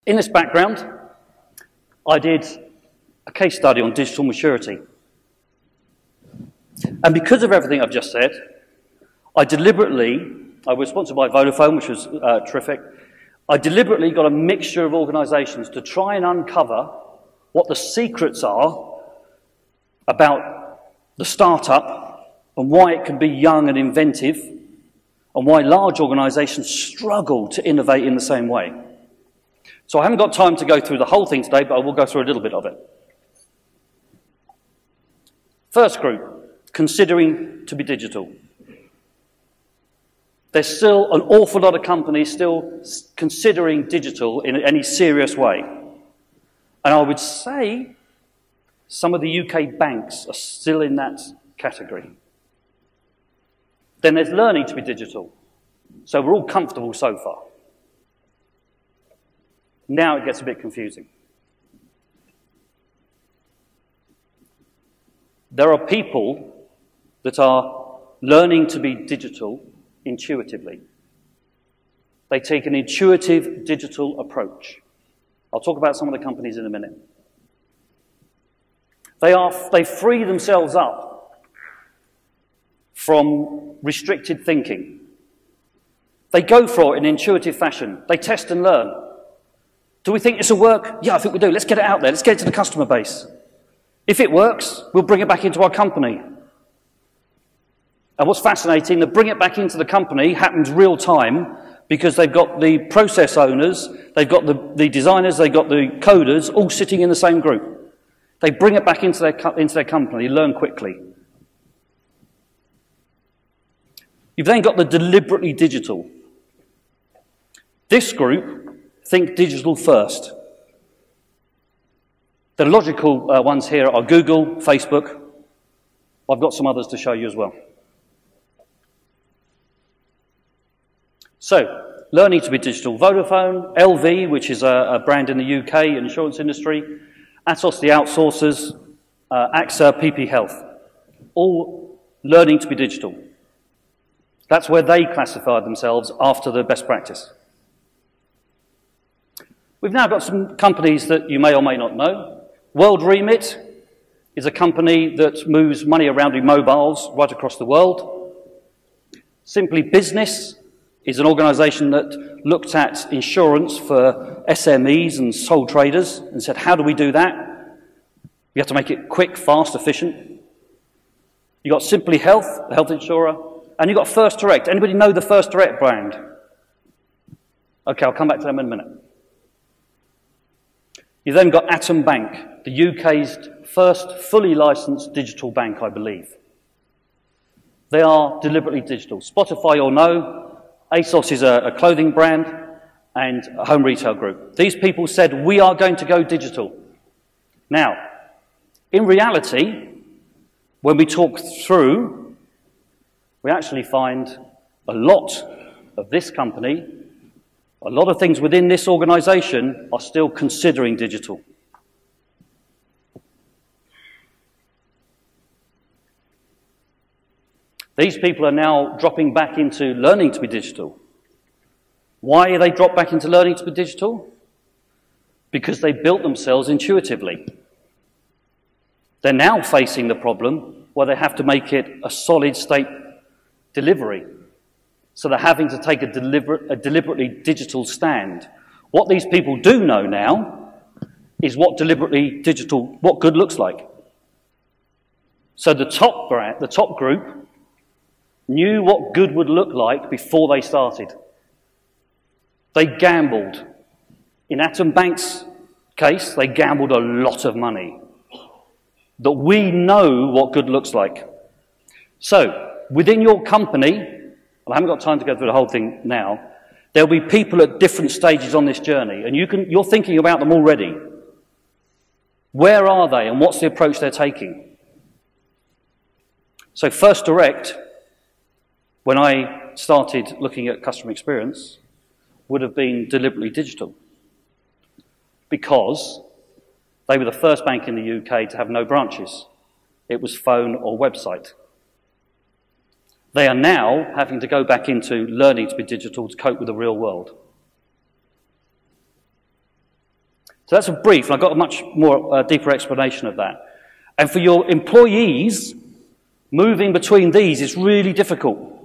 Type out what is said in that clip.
In this background, I did a case study on digital maturity. And because of everything I've just said, I was sponsored by Vodafone, which was terrific. I deliberately got a mixture of organisations to try and uncover what the secrets are about the startup and why it can be young and inventive and why large organisations struggle to innovate in the same way. So I haven't got time to go through the whole thing today, but I will go through a little bit of it. First group, considering to be digital. There's still an awful lot of companies still considering digital in any serious way. And I would say some of the UK banks are still in that category. Then there's learning to be digital. So we're all comfortable so far. Now it gets a bit confusing. There are people that are learning to be digital intuitively. They take an intuitive digital approach. I'll talk about some of the companies in a minute. They free themselves up from restricted thinking. They go for it in an intuitive fashion. They test and learn. Do we think this will work? Yeah, I think we do. Let's get it out there. Let's get it to the customer base. If it works, we'll bring it back into our company. And what's fascinating, the bring it back into the company happens real time because they've got the process owners, they've got the designers, they've got the coders all sitting in the same group. They bring it back into their company, learn quickly. You've then got the deliberately digital. This group think digital first. The logical ones here are Google, Facebook. I've got some others to show you as well. So, learning to be digital. Vodafone, LV, which is a brand in the UK insurance industry, Atos, the outsourcers, AXA, PP Health, all learning to be digital. That's where they classified themselves after the best practice. We've now got some companies that you may or may not know. World Remit is a company that moves money around in mobiles right across the world. Simply Business is an organisation that looked at insurance for SMEs and sole traders and said, how do we do that? We have to make it quick, fast, efficient. You've got Simply Health, the health insurer, and you've got First Direct. Anybody know the First Direct brand? Okay, I'll come back to them in a minute. You've then got Atom Bank, the UK's first fully licensed digital bank, I believe. They are deliberately digital. Spotify, you'll know. ASOS is a clothing brand and a home retail group. These people said, we are going to go digital. Now, in reality, when we talk through, we actually find a lot of this company, a lot of things within this organisation are still considering digital. These people are now dropping back into learning to be digital. Why are they dropped back into learning to be digital? Because they built themselves intuitively. They're now facing the problem where they have to make it a solid state delivery. So they're having to take a deliberately digital stand. What these people do know now is what deliberately digital, what good looks like. So the top group knew what good would look like before they started. They gambled. In Atom Bank's case, they gambled a lot of money. That we know what good looks like. So, within your company, I haven't got time to go through the whole thing now, there'll be people at different stages on this journey, and you're thinking about them already. Where are they, and what's the approach they're taking? So First Direct, when I started looking at customer experience, would have been deliberately digital because they were the first bank in the UK to have no branches. It was phone or website. They are now having to go back into learning to be digital to cope with the real world. So that's a brief, and I've got a much more deeper explanation of that. And for your employees, moving between these is really difficult.